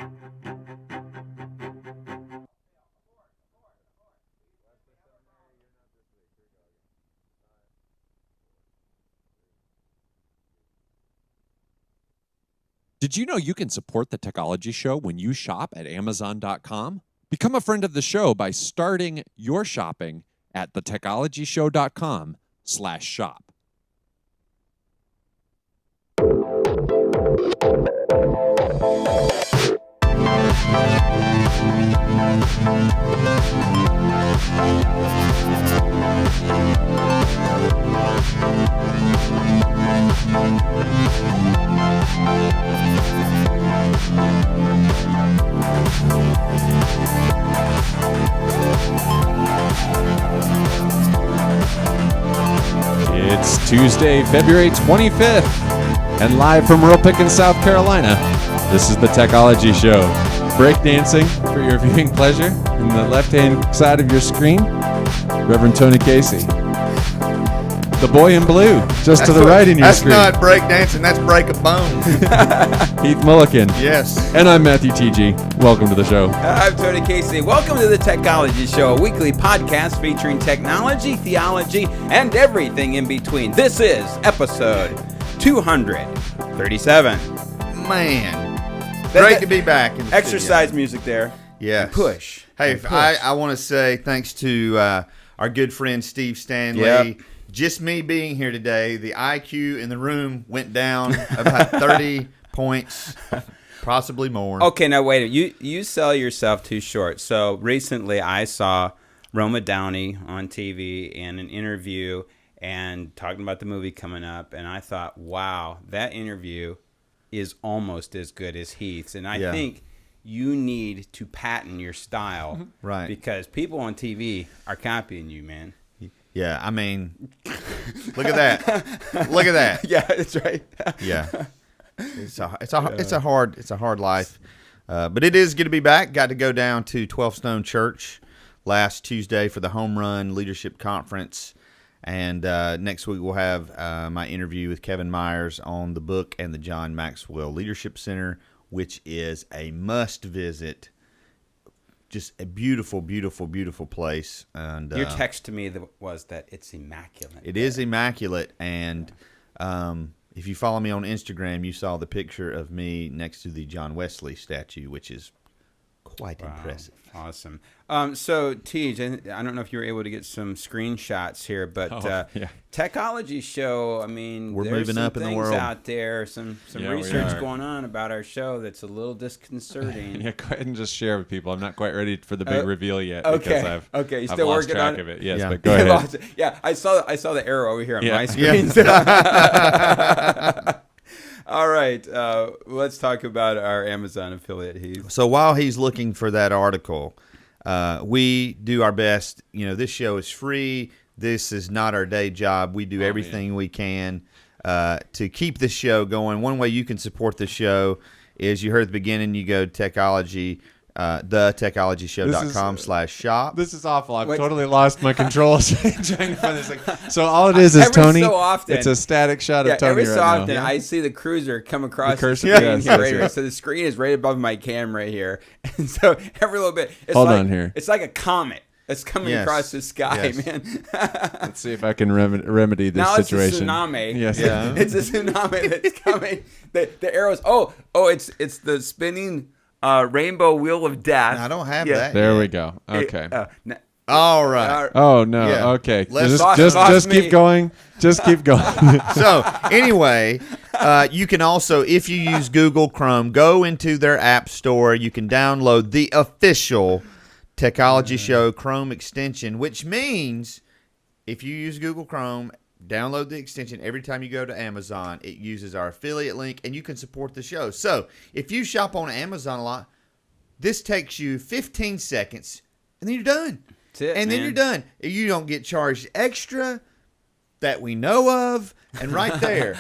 Did you know you can support the Techology Show when you shop at Amazon.com? Become a friend of the show by starting your shopping at thetechnologyshow.com/shop. It's Tuesday, February 25th, and live from Rural Pickens, South Carolina, this is the Techology Show. Breakdancing for your viewing pleasure. In the left-hand side of your screen, Reverend Tony Casey. The boy in blue, just to the right in your screen. That's not breakdancing, that's break a bone. Heath Mulligan. Yes. And I'm Matthew TG. Welcome to the show. I'm Tony Casey. Welcome to the Techology Show, a weekly podcast featuring technology, theology, and everything in between. This is episode 237. Man, great to be back. In the exercise studio. Music there. Yes. And push. Hey, And push. I want to say thanks to our good friend Steve Stanley. Yep. Just me being here today, the IQ in the room went down about 30 points, possibly more. Okay, now wait a minute. You sell yourself too short. So recently I saw Roma Downey on TV in an interview and talking about the movie coming up, and I thought, wow, that interview is almost as good as Heath's. And I think you need to patent your style. Right. Because people on TV are copying you, man. Yeah, I mean, look at that. Look at that. Yeah, that's right. Yeah. It's a hard life. But it is good to be back. Got to go down to 12 Stone Church last Tuesday for the Home Run Leadership Conference. And next week we'll have my interview with Kevin Myers on the book and the John Maxwell Leadership Center, which is a must visit. Just a beautiful, beautiful, beautiful place. And Your text to me was that it's immaculate. It is immaculate. And if you follow me on Instagram, you saw the picture of me next to the John Wesley statue, which is quite impressive. Awesome. So, Tej, I don't know if you were able to get some screenshots here, but Techology Show, I mean, We're there's moving some up in the things world. out there, some Yeah, we research are. going on about our show that's a little disconcerting. Yeah, go ahead and just share with people. I'm not quite ready for the big reveal yet okay. because I've You I've still lost working track on of it. Yes, Yeah. but go ahead. Yeah, I saw the arrow over here on my Yeah. screen. All right, let's talk about our Amazon affiliate, Heath. So while he's looking for that article, we do our best. You know, this show is free. This is not our day job. We do everything we can to keep the show going. One way you can support the show is, you heard at the beginning, you go to Techology, thetechologyshow.com/shop. This is awful. I've Wait. totally lost my control trying to find this thing. So all it is Every Tony. so often- It's a static shot of Tony every so right often now. I see the cruiser come across the cursor? screen Yes, here, yes, right yes. here. So the screen is right above my camera here, and so every little bit, it's Hold like, on here. It's like a comet that's coming Yes. across the sky, Yes. man. Let's see if I can remedy this Now situation. it's a tsunami. Yes. Yeah. It's a tsunami that's coming. The arrows. Oh, it's the spinning rainbow wheel of death. I don't have Yeah. that. There yet. we go. Okay. All right. Oh no. Yeah. Okay. Let's- Just keep going. Just keep going. So anyway, you can also, if you use Google Chrome, go into their app store. You can download the official Techology Show Chrome extension, which means if you use Google Chrome, download the extension. Every time you go to Amazon, it uses our affiliate link, and you can support the show. So if you shop on Amazon a lot, this takes you 15 seconds, and then you're done. That's it, and then man. you're done. You don't get charged extra that we know of, and right there.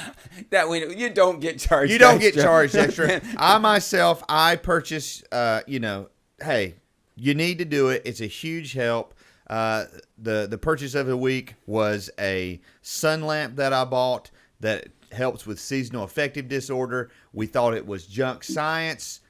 You don't get charged. You don't get extra. charged extra. I purchase, hey, you need to do it. It's a huge help. The purchase of the week was a sun lamp that I bought that helps with seasonal affective disorder. We thought it was junk science.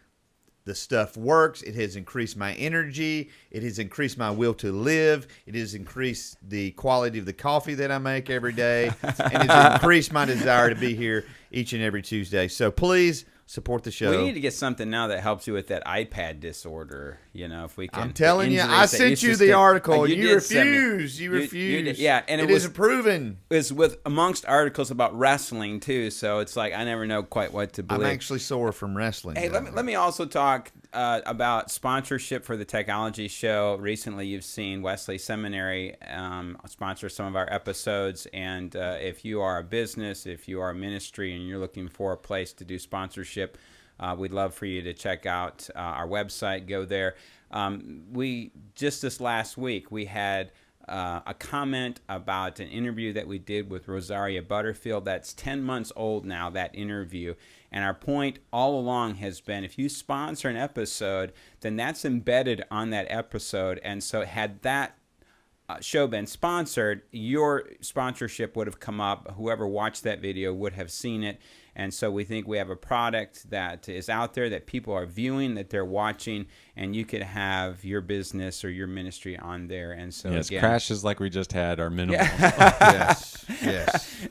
The stuff works. It has increased my energy. It has increased my will to live. It has increased the quality of the coffee that I make every day. And it's increased my desire to be here each and every Tuesday. So please support the show. We need to get something now that helps you with that iPad disorder. If we can. I'm telling you, I sent you the article, and you refuse. You refuse. Yeah, and it isn't proven. It's with amongst articles about wrestling too, so it's like I never know quite what to believe. I'm actually sore from wrestling. Hey, let me also talk about sponsorship for the Technology Show. Recently, you've seen Wesley Seminary sponsor some of our episodes, and if you are a business, if you are a ministry, and you're looking for a place to do sponsorship, we'd love for you to check out our website. Go there. We just this last week we had a comment about an interview that we did with Rosaria Butterfield. That's 10 months old now, that interview. And our point all along has been, if you sponsor an episode, then that's embedded on that episode. And so had that show been sponsored, your sponsorship would have come up. Whoever watched that video would have seen it. And so we think we have a product that is out there that people are viewing, that they're watching, and you could have your business or your ministry on there. And so yes, again, crashes like we just had are minimal. Yes.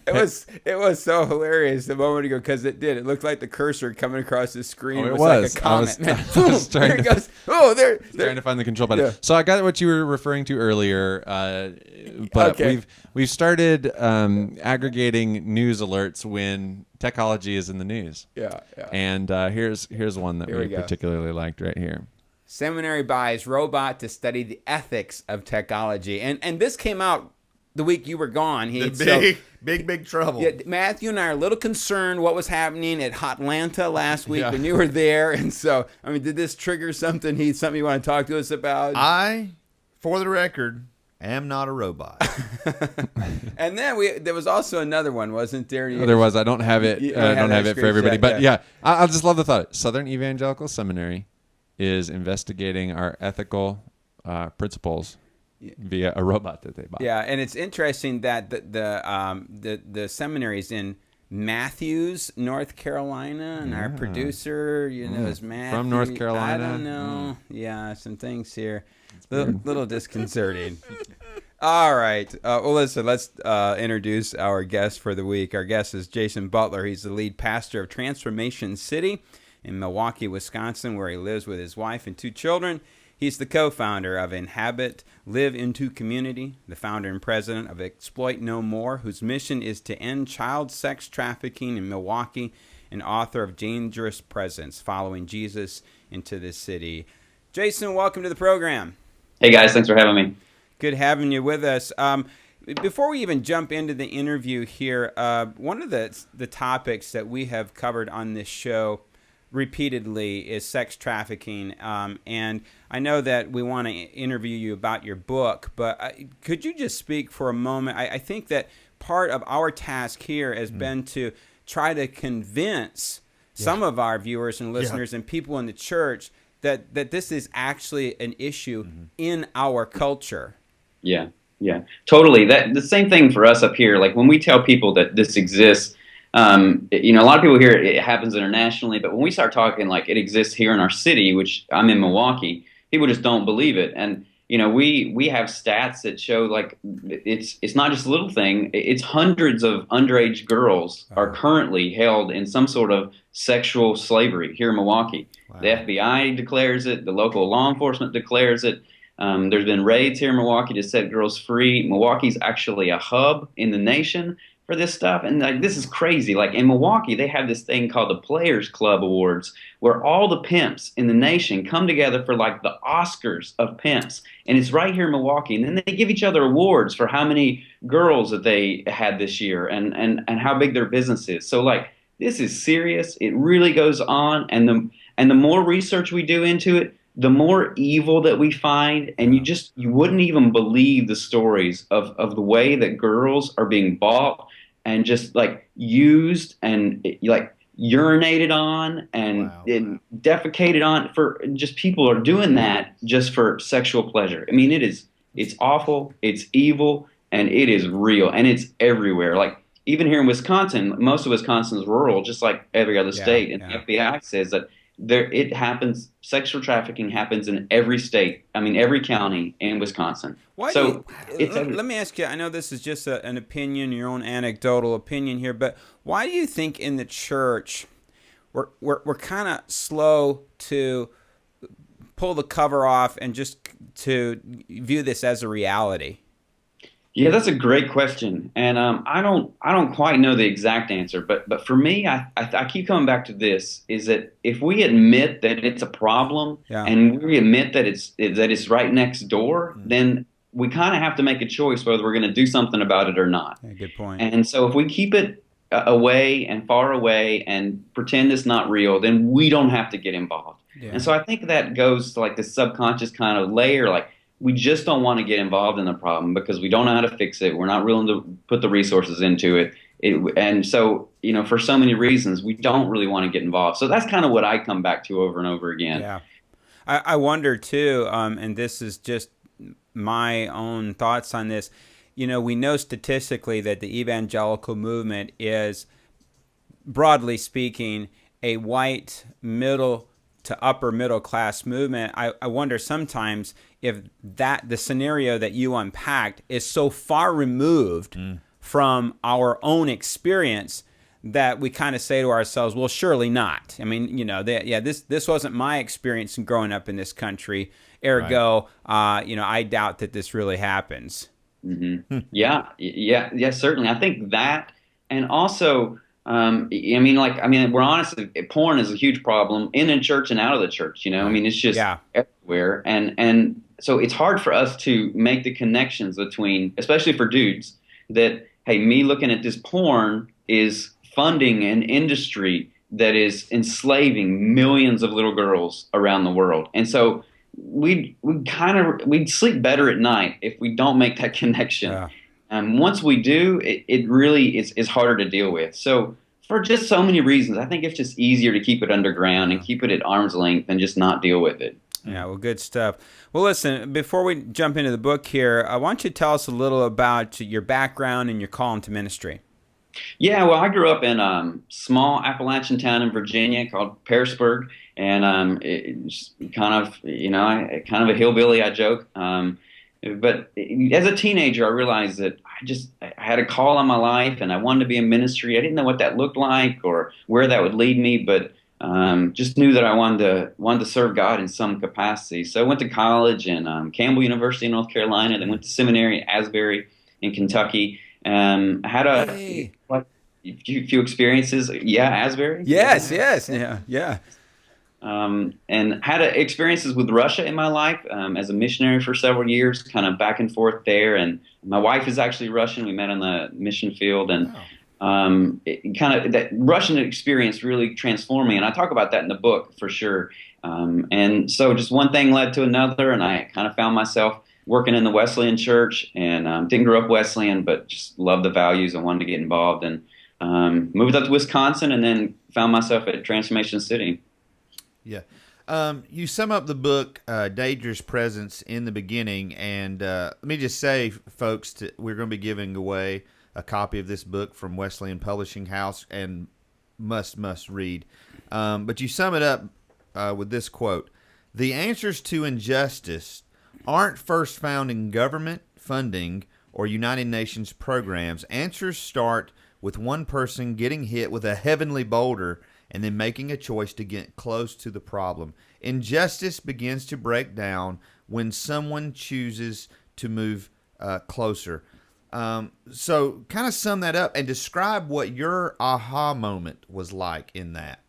It was so hilarious a moment ago because it did. It looked like the cursor coming across the screen. Oh, it was like a comet. I was trying There it to, goes. Oh, there. trying to find the control button. Yeah. So I got what you were referring to earlier, but Okay. we've started aggregating news alerts when technology is in the news. Yeah. And here's one that Here we we go. particularly liked right here. Seminary buys robot to study the ethics of technology. And this came out the week you were gone. Big trouble. Yeah, Matthew and I are a little concerned what was happening at Hotlanta last week when you were there. And so, I mean, did this trigger something you want to talk to us about? I, for the record, am not a robot. And then there was also another one, wasn't there? There was. I don't have it. You I don't have it for everybody. screenshot, But yeah, I'll just love the thought. Southern Evangelical Seminary is investigating our ethical principles via a robot that they bought. Yeah, and it's interesting that the seminary's in Matthews, North Carolina, and our producer, is Matthew. From North Carolina? I don't know. Yeah, some things here. Little disconcerting. All right. Well, listen, let's introduce our guest for the week. Our guest is Jason Butler. He's the lead pastor of Transformation City in Milwaukee, Wisconsin, where he lives with his wife and 2 children. He's the co-founder of Inhabit, Live Into Community, the founder and president of Exploit No More, whose mission is to end child sex trafficking in Milwaukee, and author of Dangerous Presence, Following Jesus into the City. Jason, welcome to the program. Hey guys, thanks for having me. Good having you with us. Before we even jump into the interview here, one of the topics that we have covered on this show repeatedly is sex trafficking, and I know that we want to interview you about your book, but could you just speak for a moment? I think that part of our task here has been to try to convince some of our viewers and listeners and people in the church that this is actually an issue in our culture. Yeah, totally. The same thing for us up here. Like when we tell people that this exists, a lot of people hear it happens internationally, but when we start talking like it exists here in our city, which I'm in Milwaukee, people just don't believe it. And we have stats that show like it's not just a little thing. It's hundreds of underage girls are currently held in some sort of sexual slavery here in Milwaukee. Wow. The FBI declares it. The local law enforcement declares it. There's been raids here in Milwaukee to set girls free. Milwaukee's actually a hub in the nation for this stuff, and like this is crazy. Like in Milwaukee, they have this thing called the Players Club Awards, where all the pimps in the nation come together for like the Oscars of pimps, and it's right here in Milwaukee. And then they give each other awards for how many girls that they had this year, and how big their business is. So like this is serious. It really goes on, and the more research we do into it, the more evil that we find, and you wouldn't even believe the stories of the way that girls are being bought and just like used and like urinated on and defecated on for just people are doing that just for sexual pleasure. I mean, it's awful, it's evil, and it is real, and it's everywhere. Like even here in Wisconsin, most of Wisconsin is rural, just like every other state, and the FBI says that it happens. Sexual trafficking happens in every state. I mean, every county in Wisconsin. Why do So it's let me ask you, I know this is just an opinion, your own anecdotal opinion here, but why do you think in the church we're kind of slow to pull the cover off and just to view this as a reality? Yeah, that's a great question, and I don't quite know the exact answer, but for me, I keep coming back to this: is that if we admit that it's a problem, Yeah. and we admit that it's right next door, then we kind of have to make a choice whether we're going to do something about it or not. Yeah, good point. And so if we keep it away and far away and pretend it's not real, then we don't have to get involved. Yeah. And so I think that goes to like the subconscious kind of layer, like we just don't want to get involved in the problem because we don't know how to fix it. We're not willing to put the resources into it. And so, for so many reasons, we don't really want to get involved. So that's kind of what I come back to over and over again. Yeah. I wonder too, and this is just my own thoughts on this. We know statistically that the evangelical movement is, broadly speaking, a white middle to upper middle class movement. I wonder sometimes if the scenario that you unpacked is so far removed from our own experience that we kind of say to ourselves, well, surely not. I mean, this wasn't my experience in growing up in this country. Ergo, I doubt that this really happens. Mm-hmm. Yeah, certainly. I think that, and also, we're honest. Porn is a huge problem in the church and out of the church. I mean, it's just everywhere, and so it's hard for us to make the connections between, especially for dudes, that hey, me looking at this porn is funding an industry that is enslaving millions of little girls around the world, and so we'd sleep better at night if we don't make that connection. Yeah. And once we do, it really is harder to deal with. So for just so many reasons, I think it's just easier to keep it underground and keep it at arm's length and just not deal with it. Yeah, well, good stuff. Well, listen, before we jump into the book here, I want you to tell us a little about your background and your call into ministry. Yeah, well, I grew up in a small Appalachian town in Virginia called Pearisburg, and it's kind of, kind of a hillbilly, I joke. But as a teenager, I realized that I had a call on my life, and I wanted to be in ministry. I didn't know what that looked like or where that would lead me, but just knew that I wanted to serve God in some capacity. So I went to college in Campbell University in North Carolina, then went to seminary at Asbury in Kentucky. I had a few experiences. Yeah, Asbury. Yes, yeah. And had experiences with Russia in my life as a missionary for several years, kind of back and forth there. And my wife is actually Russian. We met on the mission field, and that Russian experience really transformed me. And I talk about that in the book for sure. And so just one thing led to another, and I kind of found myself working in the Wesleyan church, and didn't grow up Wesleyan, but just loved the values and wanted to get involved. And moved up to Wisconsin, and then found myself at Transformation City. Yeah. You sum up the book, Dangerous Presence, in the beginning, and let me just say, folks, we're going to be giving away a copy of this book from Wesleyan Publishing House, and must read. But you sum it up with this quote: "The answers to injustice aren't first found in government funding or United Nations programs. Answers start with one person getting hit with a heavenly boulder and then making a choice to get close to the problem. Injustice begins to break down when someone chooses to move closer." So kind of sum that up and describe what your aha moment was like in that.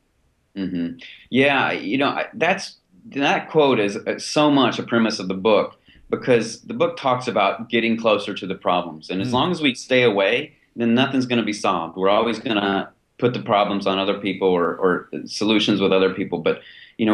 Mm-hmm. Yeah, that quote is so much a premise of the book, because the book talks about getting closer to the problems. And as long as we stay away, then nothing's going to be solved. We're always going to put the problems on other people or solutions with other people. But,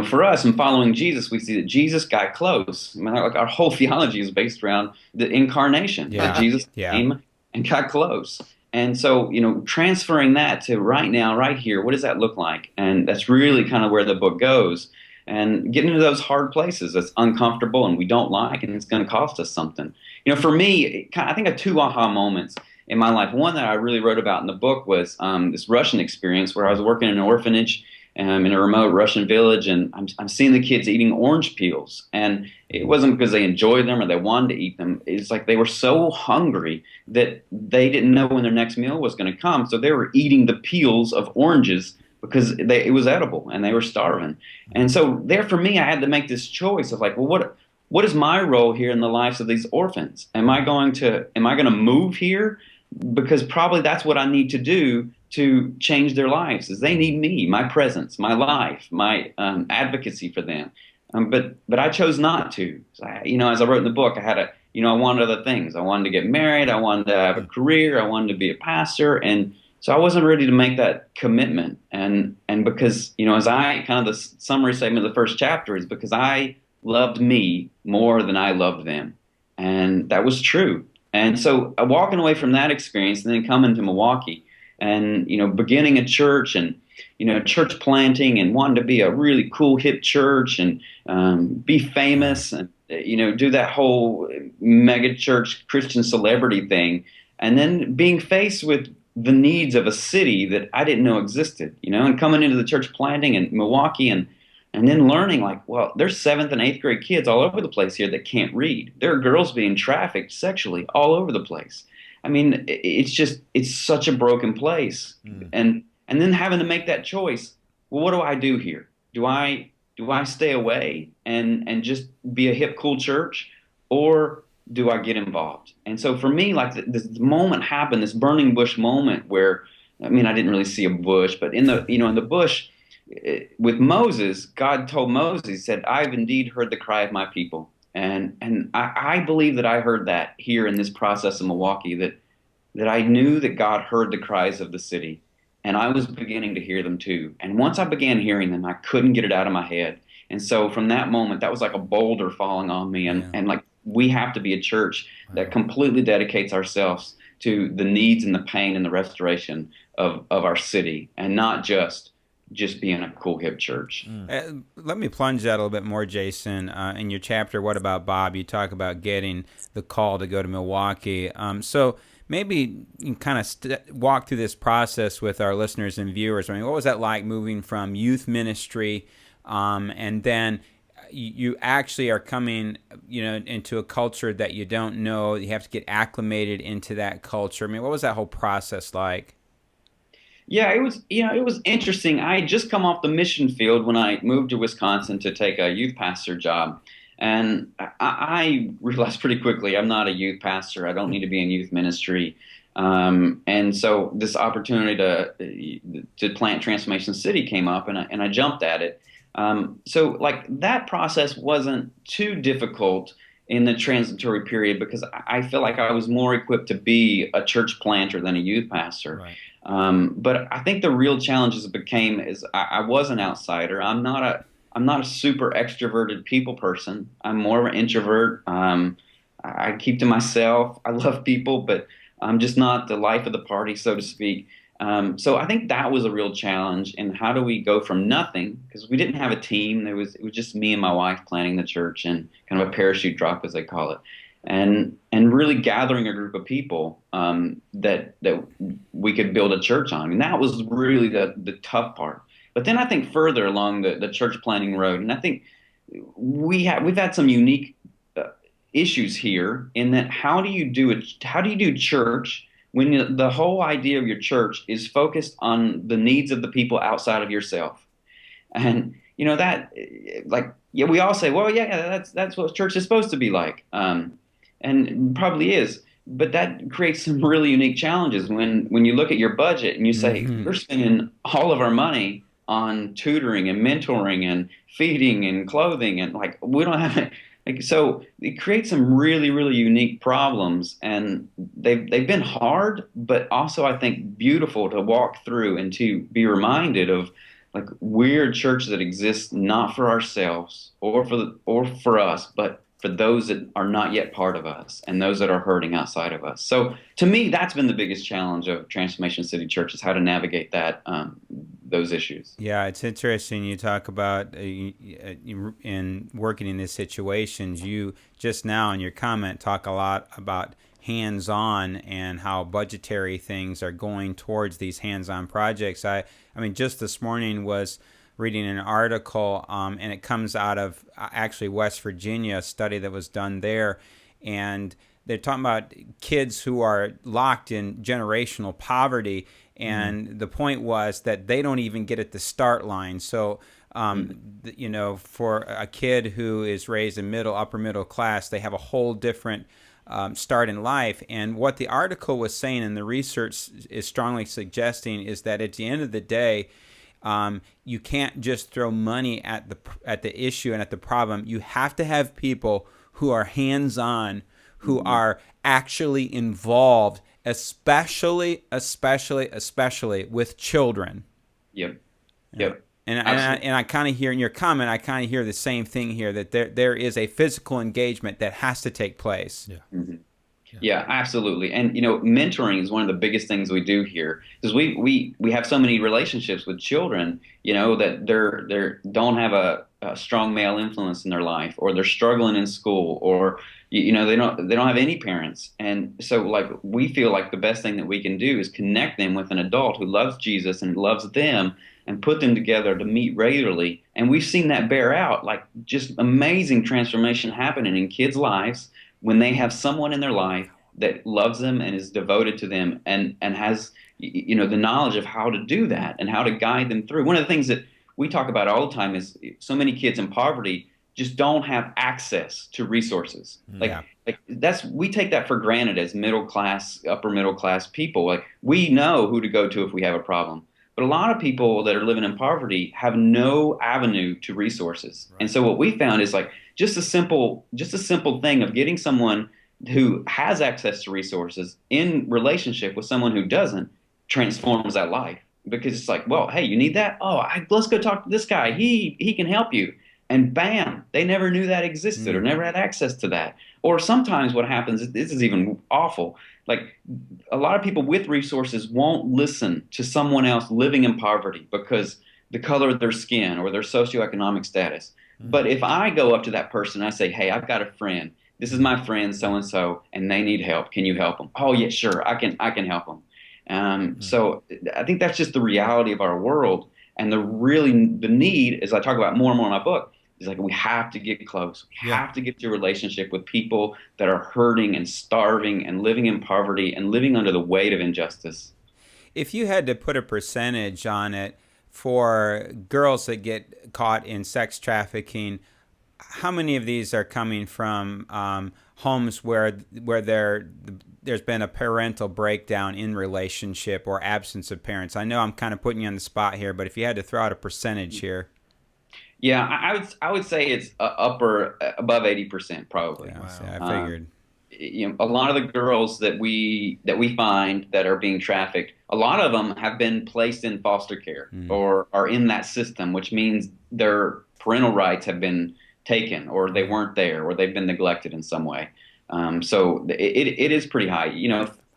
for us in following Jesus, we see that Jesus got close. I mean, like our whole theology is based around the incarnation. Yeah. That Jesus came and got close. And so, transferring that to right now, right here, what does that look like? And that's really kind of where the book goes. And getting into those hard places that's uncomfortable and we don't like, and it's going to cost us something. For me, I think of two aha moments in my life. One that I really wrote about in the book was this Russian experience where I was working in an orphanage, in a remote Russian village, and I'm seeing the kids eating orange peels, and it wasn't because they enjoyed them or they wanted to eat them. It's like they were so hungry that they didn't know when their next meal was going to come, so they were eating the peels of oranges because it was edible and they were starving. And so there, for me, I had to make this choice of like, well, what is my role here in the lives of these orphans? Am I going to move here? Because probably that's what I need to do to change their lives. Is they need me, my presence, my life, my advocacy for them. But I chose not to. So as I wrote in the book, I wanted other things. I wanted to get married. I wanted to have a career. I wanted to be a pastor. And so I wasn't ready to make that commitment. And because, as I kind of the summary statement of the first chapter is because I loved me more than I loved them. And that was true. And so walking away from that experience and then coming to Milwaukee and, beginning a church and, church planting and wanting to be a really cool, hip church and be famous and, do that whole mega church Christian celebrity thing. And then being faced with the needs of a city that I didn't know existed, and coming into the church planting in Milwaukee and then learning like, well, there's 7th and 8th grade kids all over the place here that can't read. There are girls being trafficked sexually all over the place. I mean, it's such a broken place. And then having to make that choice. Well, what do I do here? Do I stay away and just be a hip, cool church, or do I get involved? And so for me, like this moment happened, this burning bush moment where, I didn't really see a bush, but in the bush, with Moses, God told Moses, he said, I've indeed heard the cry of my people. And I believe that I heard that here in this process in Milwaukee, that I knew that God heard the cries of the city. And I was beginning to hear them too. And once I began hearing them, I couldn't get it out of my head. And so from that moment, that was like a boulder falling on me. And like, we have to be a church that completely dedicates ourselves to the needs and the pain and the restoration of our city, and not just being a cool hip church. Let me plunge that a little bit more, Jason. In your chapter, What About Bob? You talk about getting the call to go to Milwaukee. So maybe you can kind of walk through this process with our listeners and viewers. What was that like moving from youth ministry and then you actually are coming, into a culture that you don't know. You have to get acclimated into that culture. What was that whole process like? Yeah, it was interesting. I had just come off the mission field when I moved to Wisconsin to take a youth pastor job. And I realized pretty quickly I'm not a youth pastor. I don't need to be in youth ministry. And so this opportunity to plant Transformation City came up, and I jumped at it. So like that process wasn't too difficult in the transitory period because I feel like I was more equipped to be a church planter than a youth pastor. Right. But I think the real challenges is I was an outsider. I'm not a super extroverted people person. I'm more of an introvert. I keep to myself. I love people, but I'm just not the life of the party, so to speak. So I think that was a real challenge. And how do we go from nothing? Because we didn't have a team. It was just me and my wife planning the church and kind of a parachute drop, as they call it. And really gathering a group of people that we could build a church on. That was really the tough part. But then I think further along the church planting road, and I think we've had some unique issues here in that how do you do church when the whole idea of your church is focused on the needs of the people outside of yourself? And that we all say, well, yeah, that's what church is supposed to be like. And probably is, but that creates some really unique challenges when you look at your budget and you say, we're spending all of our money on tutoring and mentoring and feeding and clothing, and we don't have it. So it creates some really, really unique problems, and they've been hard, but also I think beautiful to walk through and to be reminded of we're a church that exists not for ourselves or for us, but for those that are not yet part of us and those that are hurting outside of us. So to me, that's been the biggest challenge of Transformation City Church, is how to navigate those issues. Yeah, it's interesting. You talk about in working in these situations, you just now in your comment talk a lot about hands-on and how budgetary things are going towards these hands-on projects. I mean, just this morning was reading an article, and it comes out of actually West Virginia, a study that was done there, and they're talking about kids who are locked in generational poverty, and the point was that they don't even get at the start line. So, for a kid who is raised in upper middle class, they have a whole different start in life. And what the article was saying, and the research is strongly suggesting, is that at the end of the day, you can't just throw money at the issue and at the problem. You have to have people who are hands-on, who are actually involved, especially with children. Yep. And I kind of hear in your comment, I kind of hear the same thing here, that there is a physical engagement that has to take place. Yeah. Mm-hmm. Yeah, absolutely. And mentoring is one of the biggest things we do here, because we have so many relationships with children, that they don't have a strong male influence in their life, or they're struggling in school, or they don't have any parents. And so we feel like the best thing that we can do is connect them with an adult who loves Jesus and loves them, and put them together to meet regularly. And we've seen that bear out, just amazing transformation happening in kids' lives when they have someone in their life that loves them and is devoted to them, and has the knowledge of how to do that and how to guide them through. One of the things that we talk about all the time is so many kids in poverty just don't have access to resources. We take that for granted as middle class, upper middle class people. We know who to go to if we have a problem. But a lot of people that are living in poverty have no avenue to resources. Right. And so what we found is just a simple thing of getting someone who has access to resources in relationship with someone who doesn't transforms that life. Because it's hey, you need that? Oh, let's go talk to this guy. He can help you. And bam, they never knew that existed or never had access to that. Or sometimes what happens, this is even awful, a lot of people with resources won't listen to someone else living in poverty because the color of their skin or their socioeconomic status. But if I go up to that person and I say, hey, I've got a friend. This is my friend so-and-so, and they need help. Can you help them? Oh, yeah, sure. I can help them. So I think that's just the reality of our world. And the need, as I talk about more and more in my book, is we have to get close. We have to get to a relationship with people that are hurting and starving and living in poverty and living under the weight of injustice. If you had to put a percentage on it for girls that get caught in sex trafficking, how many of these are coming from homes where there's been a parental breakdown in relationship or absence of parents? I know I'm kind of putting you on the spot here, but if you had to throw out a percentage here. Yeah, I would say it's above 80% probably. Yeah, wow. I figured. A lot of the girls that we find that are being trafficked, a lot of them have been placed in foster care or are in that system, which means their parental rights have been taken, or they weren't there, or they've been neglected in some way. So it is pretty high.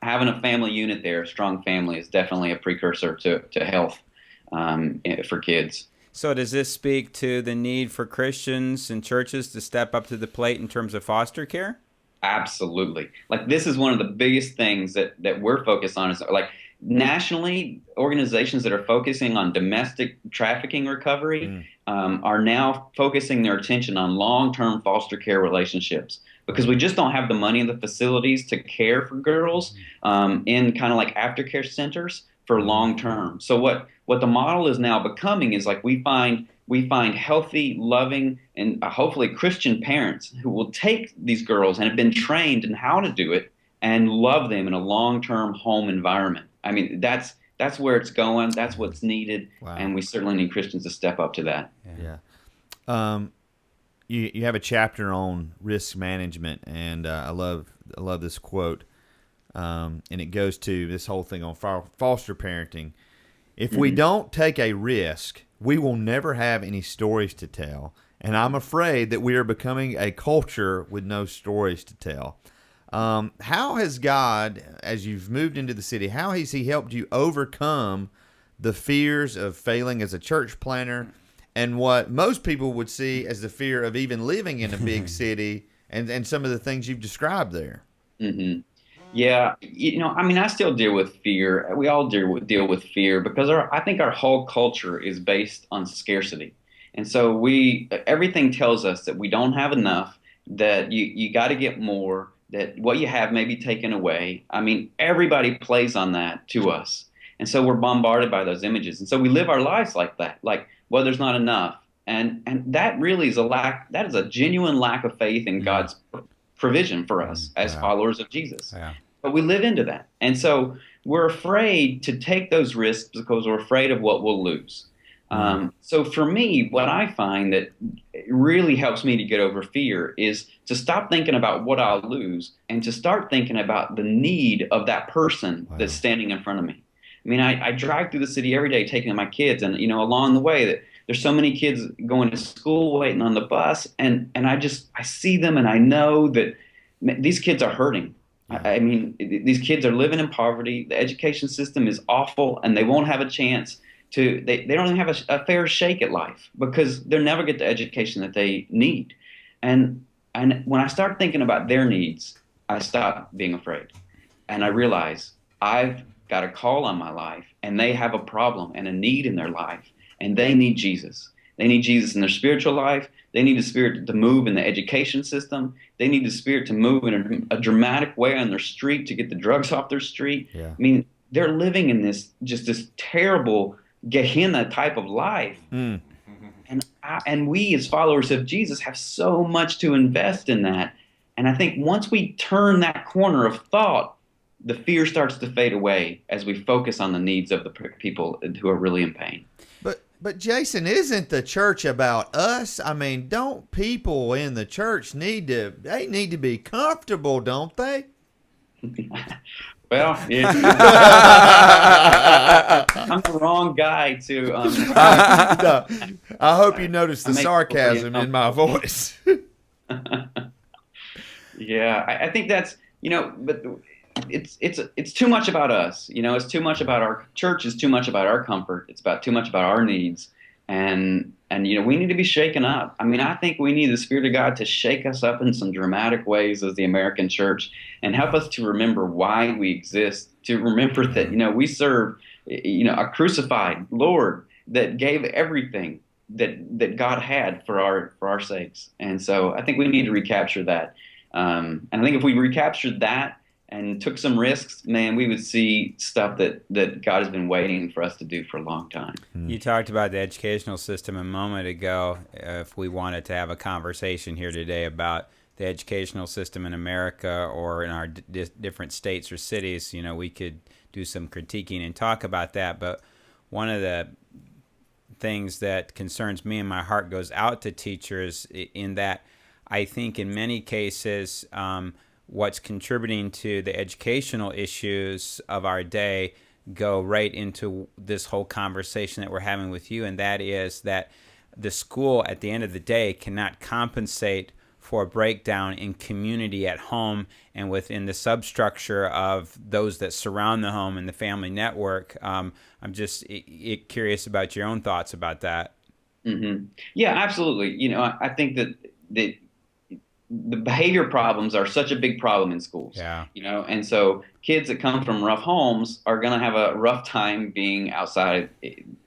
Having a family unit there, a strong family, is definitely a precursor to health for kids. So does this speak to the need for Christians and churches to step up to the plate in terms of foster care? Absolutely. This is one of the biggest things that we're focused on is nationally, organizations that are focusing on domestic trafficking recovery are now focusing their attention on long-term foster care relationships, because we just don't have the money and the facilities to care for girls in kind of aftercare centers for long-term. So what the model is now becoming is we find healthy, loving, and hopefully Christian parents who will take these girls and have been trained in how to do it and love them in a long-term home environment. I mean, that's where it's going. That's what's needed. Wow. And we certainly need Christians to step up to that. Yeah. You have a chapter on risk management, and I love this quote. And it goes to this whole thing on foster parenting. If we don't take a risk, we will never have any stories to tell. And I'm afraid that we are becoming a culture with no stories to tell. How has God, as you've moved into the city, how has He helped you overcome the fears of failing as a church planner and what most people would see as the fear of even living in a big city and some of the things you've described there? Mm-hmm. Yeah, I mean, I still deal with fear. We all deal with fear because I think our whole culture is based on scarcity. And so everything tells us that we don't have enough, that you got to get more, that what you have may be taken away. I mean, everybody plays on that to us. And so we're bombarded by those images. And so we live our lives like that, like, well, there's not enough. And that really is that is a genuine lack of faith in God's provision for us as Wow. followers of Jesus. Yeah. But we live into that. And so we're afraid to take those risks because we're afraid of what we'll lose. So for me, what I find that really helps me to get over fear is to stop thinking about what I'll lose and to start thinking about the need of that person that's standing in front of me. I mean, I drive through the city every day taking my kids, and along the way that there's so many kids going to school, waiting on the bus, and I see them, and I know that these kids are hurting. I mean, these kids are living in poverty. The education system is awful, and they won't have a chance they don't even have a fair shake at life because they'll never get the education that they need. And when I start thinking about their needs, I stop being afraid. And I realize I've got a call on my life, and they have a problem and a need in their life, and they need Jesus. They need Jesus in their spiritual life. They need the Spirit to move in the education system. They need the Spirit to move in a dramatic way on their street to get the drugs off their street. Yeah. I mean, they're living in this terrible Gehenna type of life. And we as followers of Jesus have so much to invest in that. And I think once we turn that corner of thought, the fear starts to fade away as we focus on the needs of the people who are really in pain. But Jason, isn't the church about us? I mean, don't people in the church need to be comfortable, don't they? Well, yeah. I'm the wrong guy to. No, I hope you noticed the sarcasm in my voice. Yeah, I think that's but it's too much about us. It's too much about our church. Is too much about our comfort. It's about too much about our needs, and we need to be shaken up. I mean, I think we need the Spirit of God to shake us up in some dramatic ways as the American church, and help us to remember why we exist. To remember that we serve a crucified Lord that gave everything that God had for our sakes. And so I think we need to recapture that. And I think if we recaptured that and took some risks, man, we would see stuff that God has been waiting for us to do for a long time. You talked about the educational system a moment ago. If we wanted to have a conversation here today about the educational system in America or in our different states or cities, we could do some critiquing and talk about that. But one of the things that concerns me and my heart goes out to teachers in that I think in many cases what's contributing to the educational issues of our day go right into this whole conversation that we're having with you, and that is that the school at the end of the day cannot compensate for a breakdown in community at home and within the substructure of those that surround the home and the family network. I'm just curious about your own thoughts about that. Mm-hmm. Yeah, absolutely. I think that the behavior problems are such a big problem in schools. Yeah. And so kids that come from rough homes are going to have a rough time being outside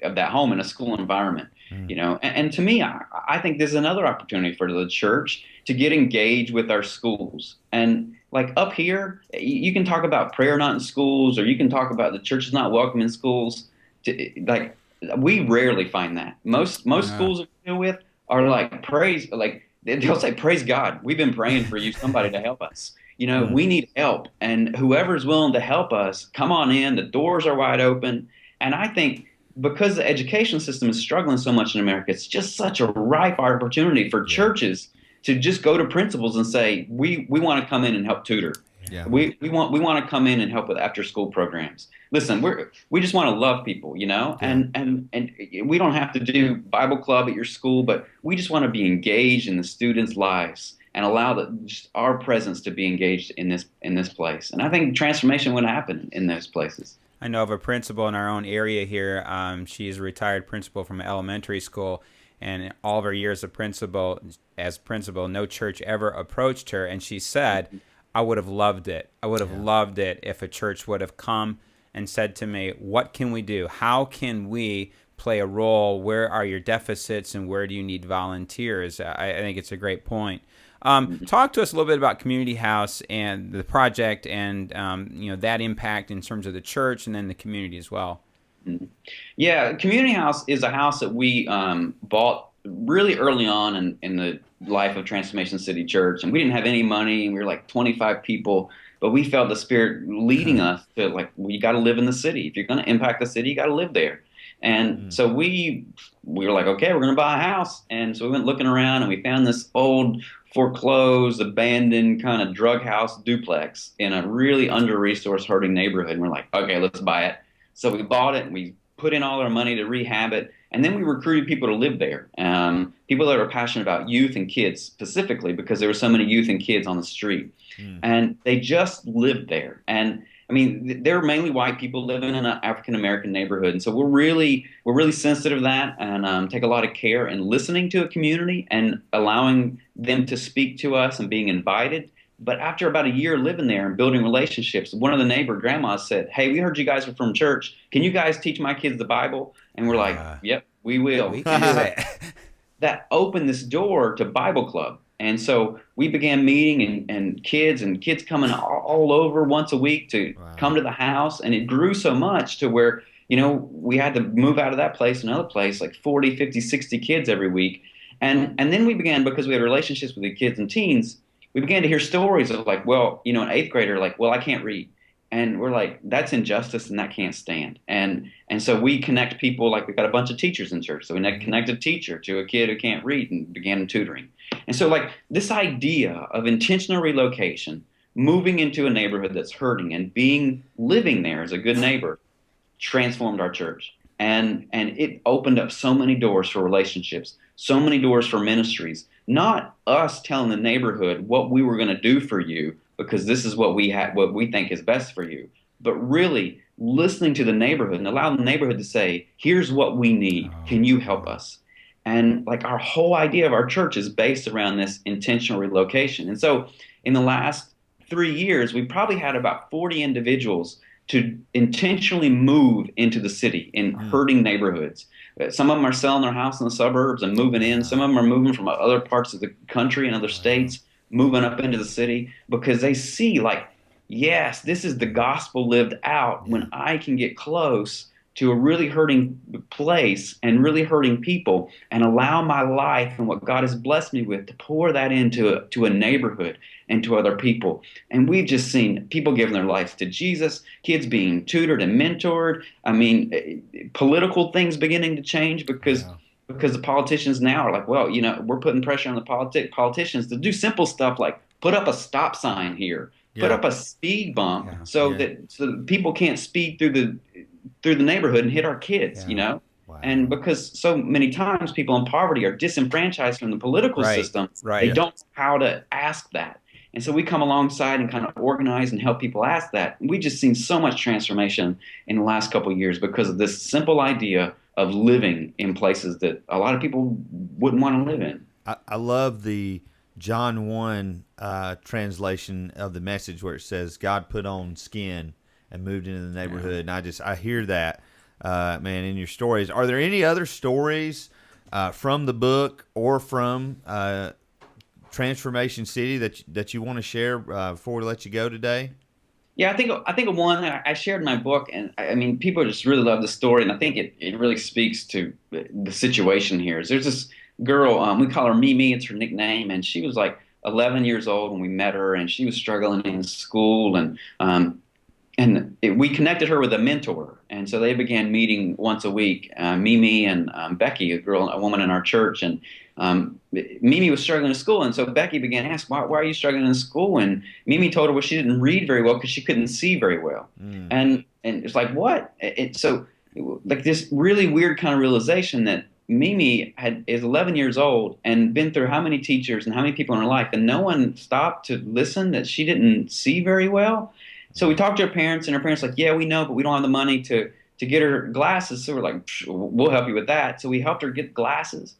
of that home in a school environment. And to me, I think there's another opportunity for the church to get engaged with our schools. And like up here, you can talk about prayer not in schools, or you can talk about the church is not welcome in schools. We rarely find that. Most schools we deal with are like praise, like they'll say, praise God, we've been praying for you, somebody to help us. We need help, and whoever's willing to help us, come on in. The doors are wide open. And I think because the education system is struggling so much in America, it's just such a ripe opportunity for churches to just go to principals and say, we want to come in and help tutor. Yeah. We want to come in and help with after school programs. Listen, we just want to love people, and we don't have to do Bible club at your school, but we just want to be engaged in the students' lives and allow just our presence to be engaged in this place. And I think transformation would happen in those places. I know of a principal in our own area here. She's a retired principal from elementary school, and all of her years as principal, no church ever approached her. And she said, I would have loved it. I would have loved it if a church would have come and said to me, what can we do? How can we play a role? Where are your deficits and where do you need volunteers? I think it's a great point. Talk to us a little bit about Community House and the project and that impact in terms of the church and then the community as well. Yeah, Community House is a house that we bought really early on in the life of Transformation City Church, and we didn't have any money. We were like 25 people, but we felt the Spirit leading us to like, well, you got to live in the city. If you're going to impact the city, you got to live there. And so we were like, okay, we're going to buy a house. And so we went looking around and we found this old foreclosed, abandoned kind of drug house duplex in a really under-resourced, hurting neighborhood. And we're like, okay, let's buy it. So we bought it and we put in all our money to rehab it. And then we recruited people to live there. People that are passionate about youth and kids specifically because there were so many youth and kids on the street. And they just lived there. And I mean, they're mainly white people living in an African-American neighborhood. And so we're really sensitive to that and take a lot of care in listening to a community and allowing them to speak to us and being invited. But after about a year living there and building relationships, one of the neighbor grandmas said, hey, we heard you guys are from church. Can you guys teach my kids the Bible? And we're like, yep, we will. We can do it. That opened this door to Bible Club. And so we began meeting and kids coming all over once a week to come to the house. And it grew so much to where, we had to move out of that place to another place, like 40, 50, 60 kids every week. And then we began, because we had relationships with the kids and teens, we began to hear stories of like, well, an eighth grader, like, well, I can't read. And we're like, that's injustice and that can't stand. And so we connect people, like we've got a bunch of teachers in church. So we connect a teacher to a kid who can't read and began tutoring. And so like this idea of intentional relocation, moving into a neighborhood that's hurting and living there as a good neighbor transformed our church. And it opened up so many doors for relationships, so many doors for ministries, not us telling the neighborhood what we were going to do for you, because this is what we think is best for you, but really listening to the neighborhood and allowing the neighborhood to say, here's what we need. Can you help us? And like our whole idea of our church is based around this intentional relocation. And so in the last 3 years, we probably had about 40 individuals to intentionally move into the city in hurting neighborhoods. Some of them are selling their house in the suburbs and moving in. Some of them are moving from other parts of the country and other states, moving up into the city because they see like, yes, this is the gospel lived out when I can get close to a really hurting place and really hurting people and allow my life and what God has blessed me with to pour that into a neighborhood and to other people. And we've just seen people giving their lives to Jesus, kids being tutored and mentored. I mean, political things beginning to change because the politicians now are like, well, we're putting pressure on the politicians to do simple stuff like put up a stop sign here, put up a speed bump so that people can't speed through the neighborhood and hit our kids, Wow. And because so many times people in poverty are disenfranchised from the political system, they don't know how to ask that. And so we come alongside and kind of organize and help people ask that. And we've just seen so much transformation in the last couple of years because of this simple idea of living in places that a lot of people wouldn't want to live in. I love the John 1 translation of the message where it says, God put on skin and moved into the neighborhood. And I hear that, man, in your stories. Are there any other stories from the book or from Transformation City that you want to share before we let you go today? Yeah, I think of one I shared in my book, and I mean, people just really love the story, and I think it really speaks to the situation here. There's this girl, we call her Mimi, it's her nickname, and she was like 11 years old when we met her, and she was struggling in school, and we connected her with a mentor, and so they began meeting once a week. Mimi and Becky, a woman in our church, and Mimi was struggling in school, and so Becky began to ask, why are you struggling in school? And Mimi told her, well, she didn't read very well because she couldn't see very well. And it's like, what? So like this really weird kind of realization that Mimi is 11 years old and been through how many teachers and how many people in her life, and no one stopped to listen that she didn't see very well. So we talked to her parents, and her parents were like, yeah, we know, but we don't have the money to get her glasses. So we're like, we'll help you with that. So we helped her get glasses.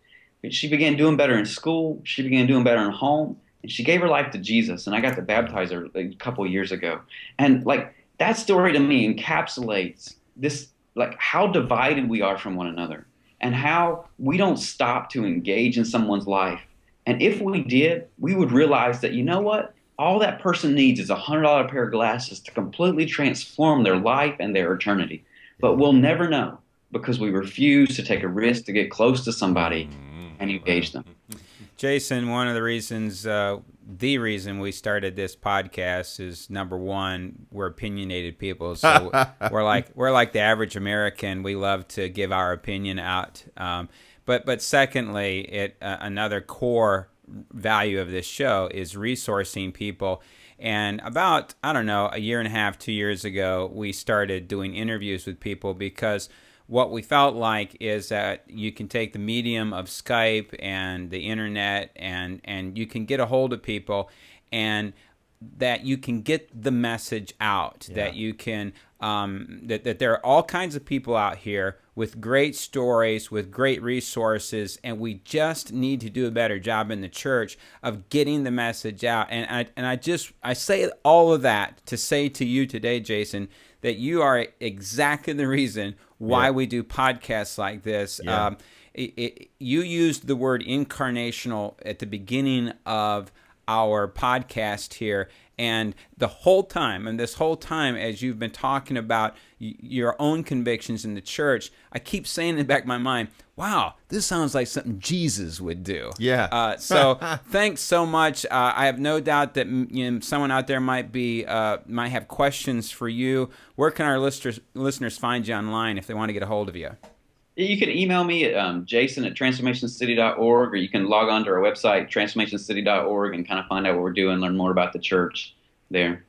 She began doing better in school. She began doing better in home. and she gave her life to Jesus, and I got to baptize her like, a couple of years ago. And like that story to me encapsulates this, like how divided we are from one another, and how we don't stop to engage in someone's life. And if we did, we would realize that, you know what? All that person needs is $100 pair of glasses to completely transform their life and their eternity. But we'll never know because we refuse to take a risk to get close to somebody and engage them. Jason, one of the reasons, the reason we started this podcast is, number one, we're opinionated people. So we're like the average American. We love to give our opinion out. But secondly, another core value of this show is resourcing people. And about, I don't know, a year and a half, 2 years ago, we started doing interviews with people because what we felt like is that you can take the medium of Skype and the internet and you can get a hold of people, and that you can get the message out, that you can that there are all kinds of people out here with great stories, with great resources, and we just need to do a better job in the church of getting the message out. And I say all of that to say to you today, Jason, that you are exactly the reason why we do podcasts like this. Yeah. You used the word incarnational at the beginning of our podcast here, and this whole time as you've been talking about your own convictions in the church, I keep saying in the back of my mind, wow, this sounds like something Jesus would do. Yeah. So thanks so much. I have no doubt that someone out there might have questions for you. Where can our listeners find you online if they want to get a hold of you? You can email me at jason@transformationcity.org, or you can log on to our website, transformationcity.org, and kind of find out what we're doing, learn more about the church there.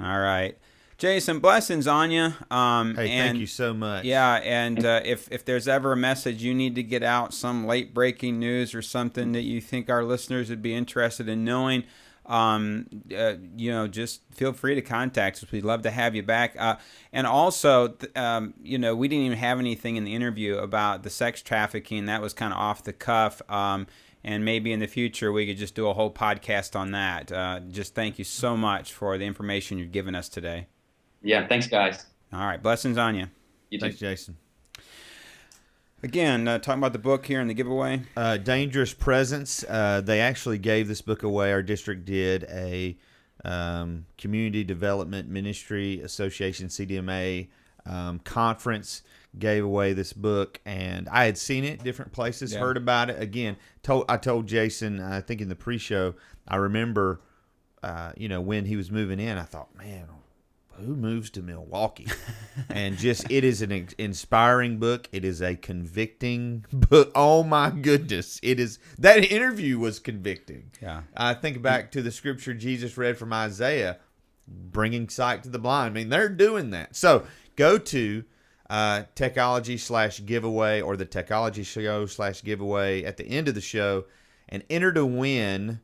All right. Jason, blessings on you. Thank you so much. Yeah, and if there's ever a message you need to get out, some late breaking news or something that you think our listeners would be interested in knowing, just feel free to contact us. We'd love to have you back. And also, we didn't even have anything in the interview about the sex trafficking. That was kind of off the cuff. And maybe in the future we could just do a whole podcast on that. Just thank you so much for the information you've given us today. Yeah, thanks, guys. All right, blessings on you. You too. Thanks, Jason. Again, talking about the book here and the giveaway. Dangerous Presence. They actually gave this book away. Our district did a Community Development Ministry Association, CDMA, conference, gave away this book. And I had seen it different places, heard about it. Again, I told Jason, I think in the pre-show, I remember, when he was moving in, I thought, man, who moves to Milwaukee? And it is an inspiring book. It is a convicting book. Oh my goodness. That interview was convicting. Yeah. I think back to the scripture Jesus read from Isaiah, bringing sight to the blind. I mean, they're doing that. So go to Techology/giveaway or the Techology Show/giveaway at the end of the show and enter to win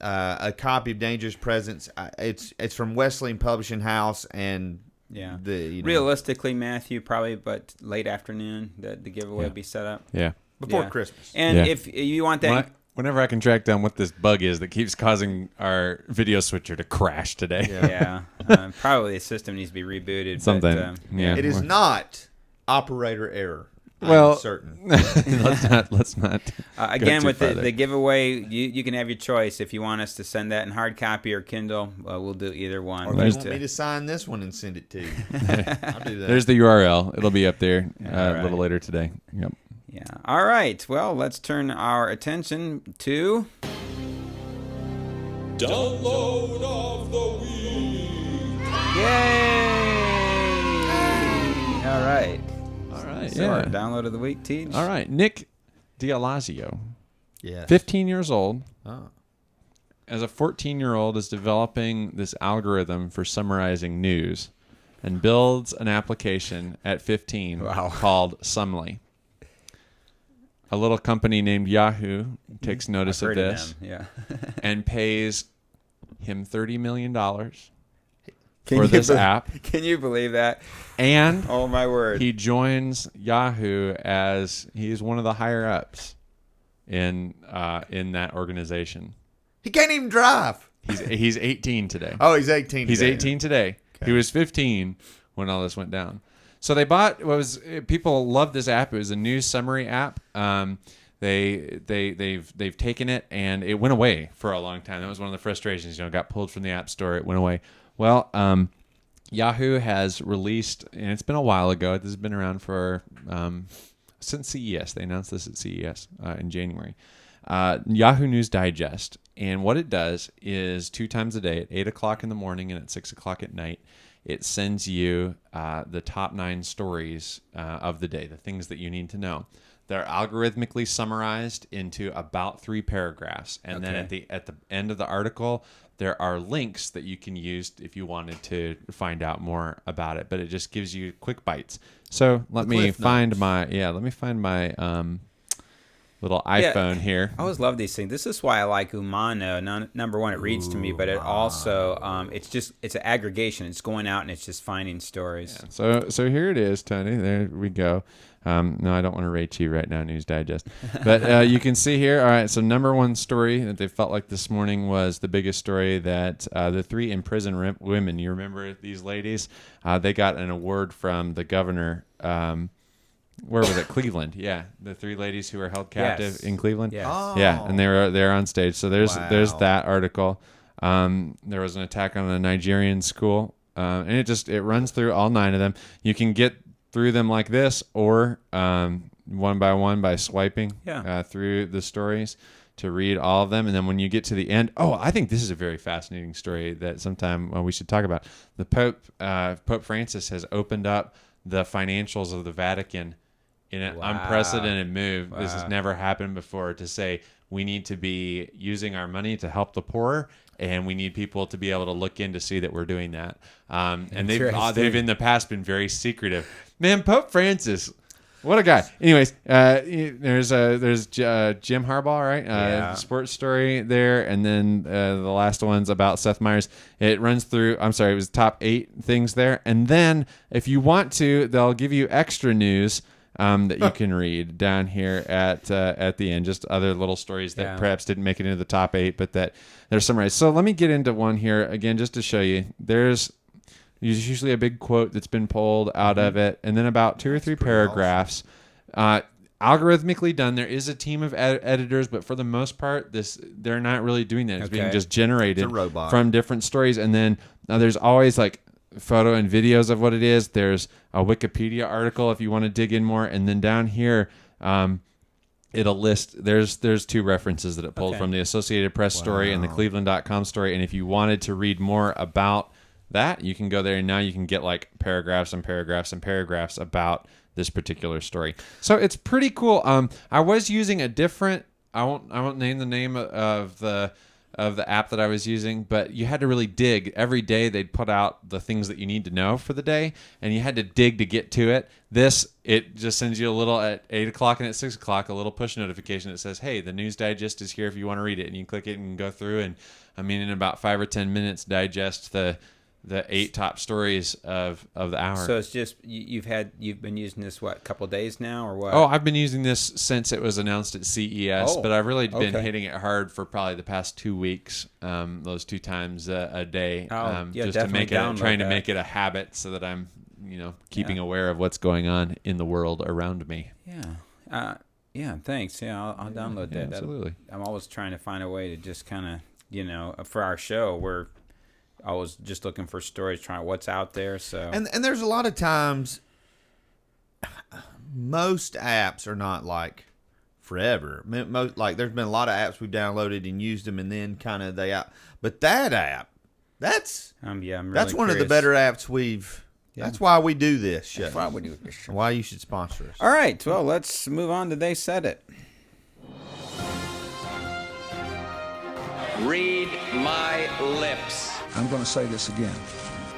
a copy of Dangerous Presence. It's from Wesleyan Publishing House, and realistically, Matthew, probably, but late afternoon the giveaway will be set up. Yeah, before Christmas. And if you want that, whenever I can track down what this bug is that keeps causing our video switcher to crash today. Probably the system needs to be rebooted. Something. But, it is not operator error. Well, I'm certain. let's not. Again, with the giveaway, you can have your choice. If you want us to send that in hard copy or Kindle, we'll do either one. Or if you want me to sign this one and send it to you, I'll do that. There's the URL. It'll be up there a little later today. Yep. Yeah. All right. Well, let's turn our attention to Download of the Week. Yay! All right. So our download of the week, Tej. All right. Nick D'Alazio, yes. 15 years old. Oh. As a 14-year-old is developing this algorithm for summarizing news and builds an application at 15 called Sumly. A little company named Yahoo takes notice of this and pays him $30 million for this app. Can you believe that? And oh my word, he joins Yahoo as he's one of the higher ups in that organization. He can't even drive. He's 18 today. Oh, he's 18 He's today. 18 today. Okay. He was 15 when all this went down. So they bought people loved this app. It was a news summary app. They've taken it and it went away for a long time. That was one of the frustrations. It got pulled from the App Store. It went away. Well, Yahoo has released, and it's been a while ago. This has been around for since CES. They announced this at CES in January. Yahoo News Digest, and what it does is 2 times a day at 8 o'clock in the morning and at 6 o'clock at night, it sends you the top 9 stories of the day, the things that you need to know. They're algorithmically summarized into about 3 paragraphs, and then at the end of the article, there are links that you can use if you wanted to find out more about it. But it just gives you quick bites. So let me find my little iPhone here. I always love these things. This is why I like Umano. Number one, it reads to me, but it also it's an aggregation. It's going out and it's just finding stories. Yeah. So here it is, Tony. There we go. No, I don't want to rate you right now, News Digest. But you can see here. All right. So number one story that they felt like this morning was the biggest story that the 3 imprisoned women. You remember these ladies? They got an award from the governor. Where was it? Cleveland. Yeah, the 3 ladies who were held captive in Cleveland. Yes. Oh. Yeah, and they're on stage. So there's that article. There was an attack on a Nigerian school, and it runs through all 9 of them. You can get through them like this, or one by one by swiping through the stories to read all of them. And then when you get to the end, I think this is a very fascinating story that sometime we should talk about. The Pope Francis has opened up the financials of the Vatican in an unprecedented move. This has never happened before, to say we need to be using our money to help the poor, and we need people to be able to look in to see that we're doing that. And they've in the past been very secretive. Man, Pope Francis, what a guy. Anyways, there's Jim Harbaugh, right? Sports story there, and then the last one's about Seth Meyers. It runs through. I'm sorry, it was top 8 things there, and then if you want to, they'll give you extra news that you can read down here at the end. Just other little stories that perhaps didn't make it into the top 8, but that they're summarized. So let me get into one here again, just to show you. There's usually a big quote that's been pulled out of it, and then about 2 or 3 paragraphs. Awesome. Algorithmically done. There is a team of editors, but for the most part, they're not really doing that. It's being just generated from different stories, and then there's always like photo and videos of what it is. There's a Wikipedia article if you want to dig in more, and then down here it'll list. There's 2 references that it pulled from the Associated Press story and the Cleveland.com story, and if you wanted to read more about that, you can go there, and now you can get like paragraphs and paragraphs and paragraphs about this particular story. So it's pretty cool. I was using a different, I won't name the name of the app that I was using, but you had to really dig. Every day they'd put out the things that you need to know for the day, and you had to dig to get to it. It just sends you a little at 8 o'clock and at 6 o'clock, a little push notification that says, hey, the News Digest is here if you want to read it. And you click it and go through, and in about 5 or 10 minutes, digest the 8 top stories of the hour. So it's just you've been using this a couple of days now, or what? Oh, I've been using this since it was announced at CES, but I've really been hitting it hard for probably the past 2 weeks. Those 2 times a day, just to make it, trying to make it a habit, so that I'm keeping aware of what's going on in the world around me. Yeah. Thanks. Yeah, I'll download that. Absolutely. I'm always trying to find a way to just kind of for our show, we're I was just looking for stories, trying what's out there. So and there's a lot of times, most apps are not like forever. Like there's been a lot of apps we've downloaded and used them, and then kind of they out. But that app, that's I'm really that's one curious. of the better apps we've. Yeah. That's why we do this show. That's why we do this show. Why you should sponsor us. All right, well, let's move on to They Said It. Read my lips. I'm going to say this again.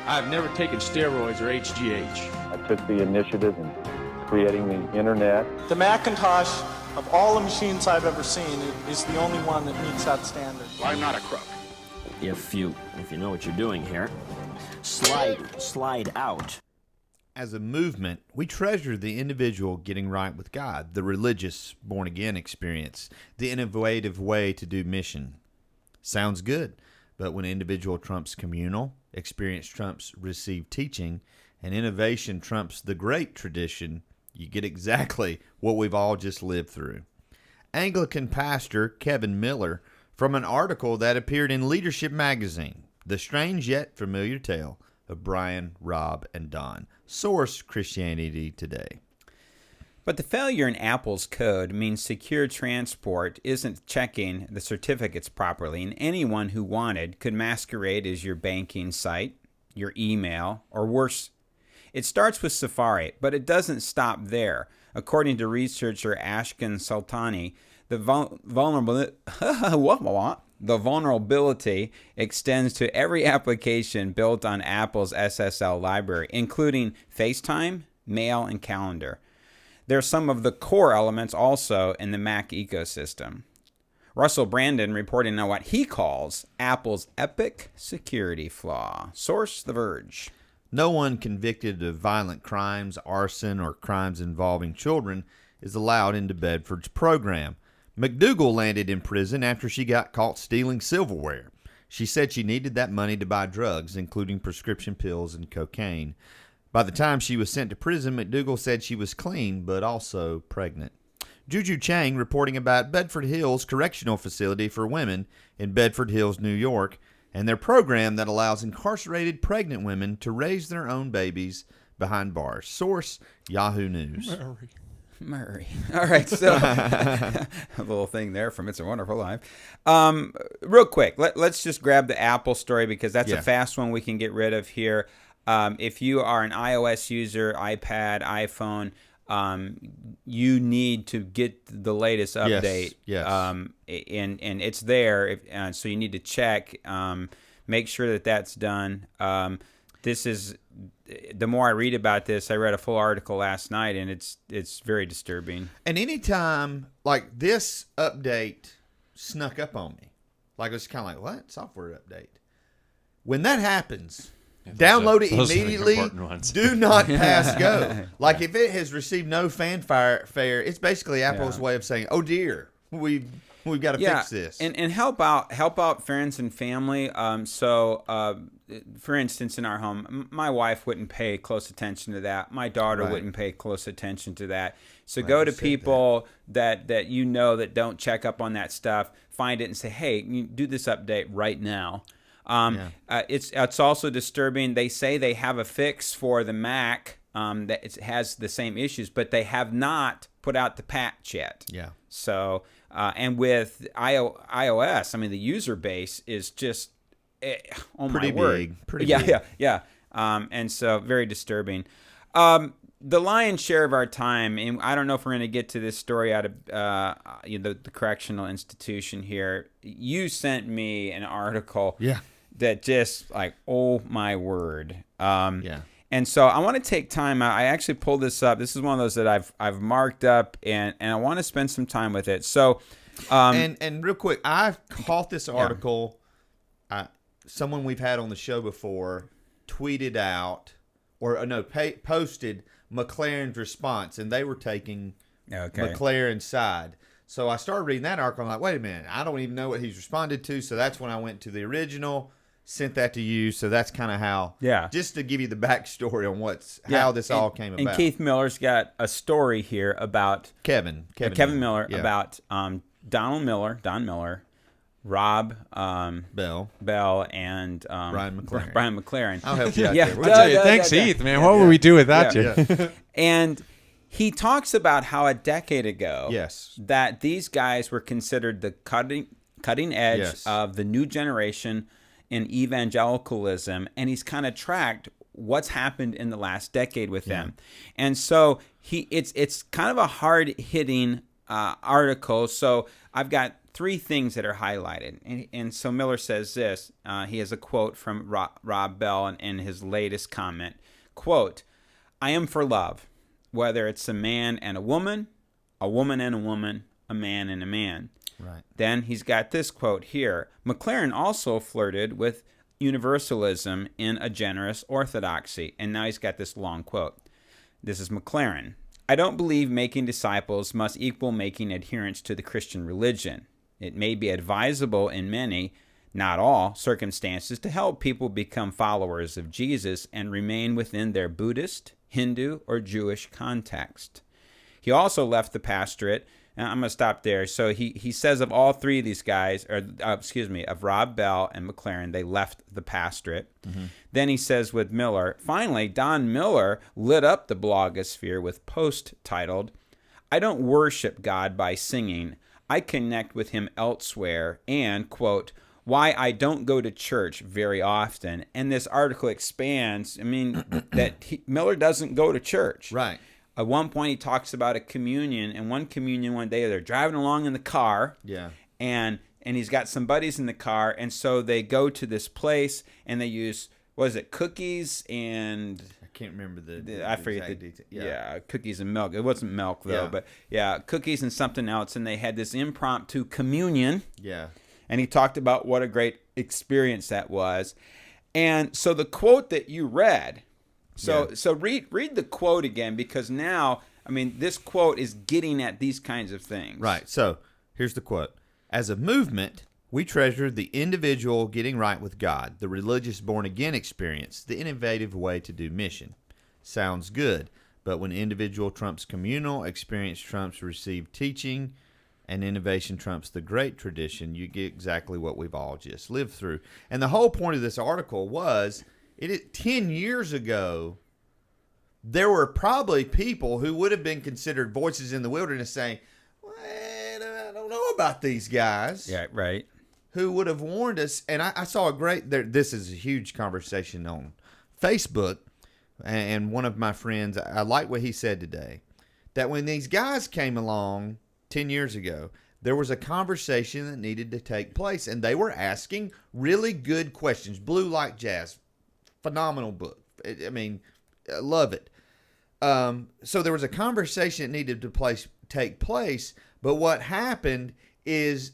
I've never taken steroids or HGH. I took the initiative in creating the internet. The Macintosh, of all the machines I've ever seen, is the only one that meets that standard. I'm not a crook. If you know what you're doing here, slide out. As a movement, we treasure the individual getting right with God, the religious born-again experience, the innovative way to do mission. Sounds good. But when individual trumps communal, experience trumps received teaching, and innovation trumps the great tradition, you get exactly what we've all just lived through. Anglican pastor Kevin Miller, from an article that appeared in Leadership magazine, The Strange Yet Familiar Tale of Brian, Rob, and Don. Source Christianity Today. But the failure in Apple's code means secure transport isn't checking the certificates properly, and anyone who wanted could masquerade as your banking site, your email, or worse. It starts with Safari, but it doesn't stop there. According to researcher Ashkan Sultani, the vulnerability extends to every application built on Apple's SSL library, including FaceTime, Mail, and Calendar. There are some of the core elements also in the Mac ecosystem. Russell Brandon reporting on what he calls Apple's epic security flaw. Source, The Verge. No one convicted of violent crimes, arson, or crimes involving children is allowed into Bedford's program. McDougal landed in prison after she got caught stealing silverware. She said she needed that money to buy drugs, including prescription pills and cocaine. By the time she was sent to prison, McDougal said she was clean, but also pregnant. Juju Chang reporting about Bedford Hills Correctional Facility for Women in Bedford Hills, New York, and their program that allows incarcerated pregnant women to raise their own babies behind bars. Source, Yahoo News. Murray. All right, so a little thing there from It's a Wonderful Life. Real quick, let's just grab the Apple story because that's a fast one we can get rid of here. If you are an iOS user, iPad, iPhone, you need to get the latest update. Yes. And it's there, so you need to check. Make sure that that's done. This is the more I read about this. I read a full article last night, and it's very disturbing. And anytime like this update snuck up on me, like it was kind of like, what? Software update. When that happens, download it immediately. Do not pass go. Like if it has received no fanfare, it's basically Apple's way of saying, "Oh dear, we've got to fix this." And help out friends and family. For instance, in our home, my wife wouldn't pay close attention to that. My daughter wouldn't pay close attention to that. So go to people that you know that don't check up on that stuff. Find it and say, "Hey, you do this update right now." It's also disturbing. They say they have a fix for the Mac that it has the same issues, but they have not put out the patch yet. Yeah. So and with iOS, I mean the user base is just pretty big. Pretty big. Yeah. And so very disturbing. The lion's share of our time, and I don't know if we're going to get to this story out of the correctional institution here. You sent me an article. Yeah. That just like, oh my word. And so I want to take time. I actually pulled this up. This is one of those that I've marked up, and I want to spend some time with it. So, and real quick, I caught this article. Someone we've had on the show before tweeted out, posted McLaren's response, and they were taking McLaren's side. So I started reading that article. I'm like, wait a minute, I don't even know what he's responded to. So that's when I went to the original, sent that to you. So that's kind of how, just to give you the backstory on how this all came about. And Keith Miller's got a story here about Kevin Miller about Don Miller, Rob Bell, and Brian McLaren. I'll help you out there. Thanks, Heath, man. What would we do without you? And he talks about how a decade ago that these guys were considered the cutting edge of the new generation in evangelicalism, and he's kind of tracked what's happened in the last decade with them. And so it's kind of a hard-hitting article. So I've got three things that are highlighted. And so Miller says this. He has a quote from Rob Bell in his latest comment. Quote, "I am for love, whether it's a man and a woman and a woman, a man and a man." Right. Then he's got this quote here. McLaren also flirted with universalism in a generous orthodoxy. And now he's got this long quote. This is McLaren. "I don't believe making disciples must equal making adherents to the Christian religion. It may be advisable in many, not all, circumstances to help people become followers of Jesus and remain within their Buddhist, Hindu, or Jewish context. He also left the pastorate. And I'm going to stop there. So he says of all three of these guys, of Rob Bell and McLaren, they left the pastorate. Mm-hmm. Then he says with Miller, finally, Don Miller lit up the blogosphere with a post titled, I don't worship God by singing. I connect with him elsewhere, and, quote, why I don't go to church very often. And this article expands, that Miller doesn't go to church. Right. At one point, he talks about a communion, and one communion one day, they're driving along in the car, and he's got some buddies in the car, and so they go to this place, and they use, cookies and... I can't remember I forget the detail. Yeah, cookies and milk. It wasn't milk, though, but cookies and something else, and they had this impromptu communion. Yeah. And he talked about what a great experience that was. And so the quote that you read... So read the quote again, because now, this quote is getting at these kinds of things. Right. So here's the quote. As a movement, we treasure the individual getting right with God, the religious born-again experience, the innovative way to do mission. Sounds good, but when individual trumps communal, experience trumps received teaching, and innovation trumps the great tradition, you get exactly what we've all just lived through. And the whole point of this article was... 10 years ago, there were probably people who would have been considered voices in the wilderness saying, I don't know about these guys. Yeah, right. Who would have warned us. And I saw this is a huge conversation on Facebook. And one of my friends, I like what he said today, that when these guys came along 10 years ago, there was a conversation that needed to take place. And they were asking really good questions. Blue Like Jazz. Phenomenal book. I love it. So there was a conversation that needed to take place, but what happened is,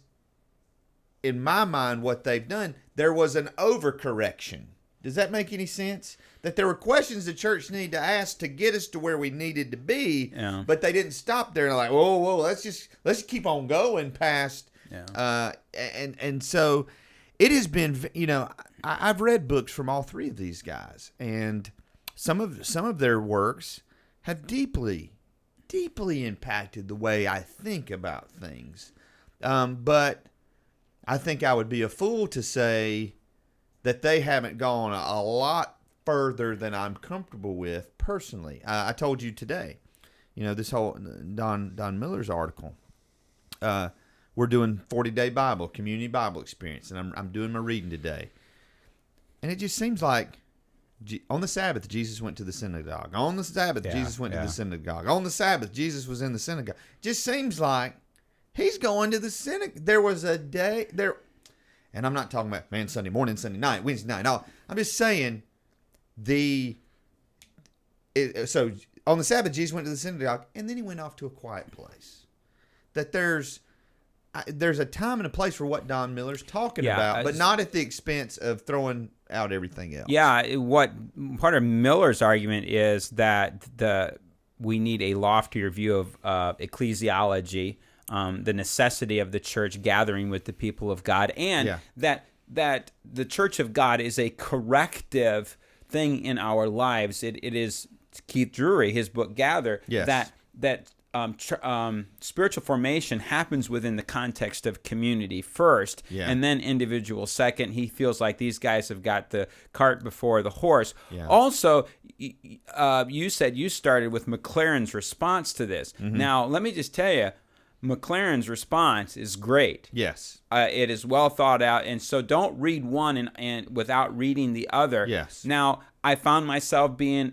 in my mind, what they've done, there was an overcorrection. Does that make any sense? That there were questions the church needed to ask to get us to where we needed to be, but they didn't stop there and like, whoa, let's keep on going past. Yeah. And so it has been, I've read books from all three of these guys, and some of their works have deeply, deeply impacted the way I think about things. But I think I would be a fool to say that they haven't gone a lot further than I'm comfortable with personally. I told you today, this whole Don Miller's article. We're doing 40-day Bible, community Bible experience, and I'm doing my reading today. And it just seems like on the Sabbath, Jesus went to the synagogue. On the Sabbath, Jesus went to the synagogue. On the Sabbath, Jesus was in the synagogue. Just seems like he's going to the synagogue. There was a day there, and I'm not talking about, Sunday morning, Sunday night, Wednesday night. No, I'm just saying so on the Sabbath, Jesus went to the synagogue, and then he went off to a quiet place. That there's a time and a place for what Don Miller's talking about, but not at the expense of throwing out everything else. Yeah, what part of Miller's argument is that we need a loftier view of ecclesiology, the necessity of the church gathering with the people of God, and that the church of God is a corrective thing in our lives. It is Keith Drury, his book Gather, that spiritual formation happens within the context of community first, and then individual second. He feels like these guys have got the cart before the horse. Also, you said you started with McLaren's response to this. Mm-hmm. Now, let me just tell you, McLaren's response is great. Yes. It is well thought out, and so don't read one and without reading the other. Yes. Now, I found myself being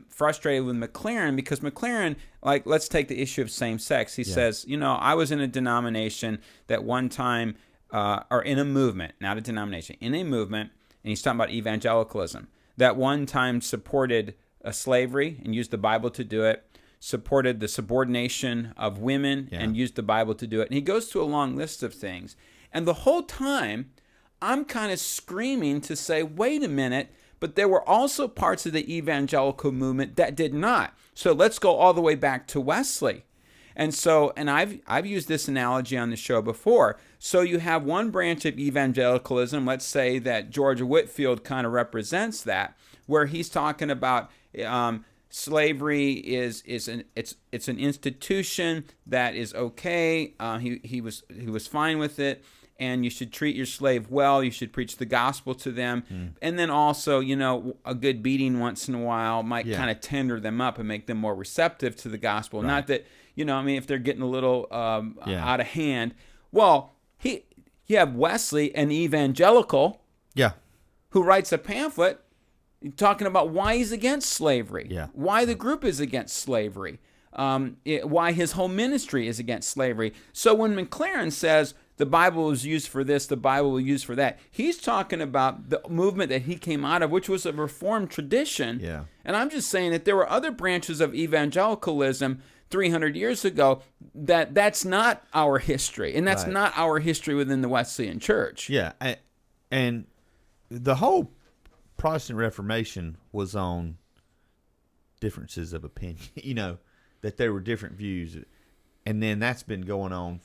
frustrated with McLaren because McLaren, like, let's take the issue of same-sex. He says, I was in a denomination that one time, or in a movement, not a denomination, in a movement, and he's talking about evangelicalism, that one time supported slavery and used the Bible to do it, supported the subordination of women and used the Bible to do it. And he goes through a long list of things. And the whole time, I'm kind of screaming to say, wait a minute, but there were also parts of the evangelical movement that did not. So let's go all the way back to Wesley. And so, and I've used this analogy on the show before. So you have one branch of evangelicalism, let's say that George Whitefield kind of represents that, where he's talking about slavery is an institution that is okay. He was fine with it, and you should treat your slave well. You should preach the gospel to them, and then also, a good beating once in a while might kind of tender them up and make them more receptive to the gospel. Right. Not that if they're getting a little out of hand. Well, you have Wesley, an evangelical, who writes a pamphlet talking about why he's against slavery, why the group is against slavery, why his whole ministry is against slavery. So when McLaren says the Bible was used for this, the Bible was used for that, he's talking about the movement that he came out of, which was a Reformed tradition. Yeah. And I'm just saying that there were other branches of evangelicalism 300 years ago that's not our history, and that's not our history within the Wesleyan Church. Yeah, and the whole Protestant Reformation was on differences of opinion, that there were different views. And then that's been going on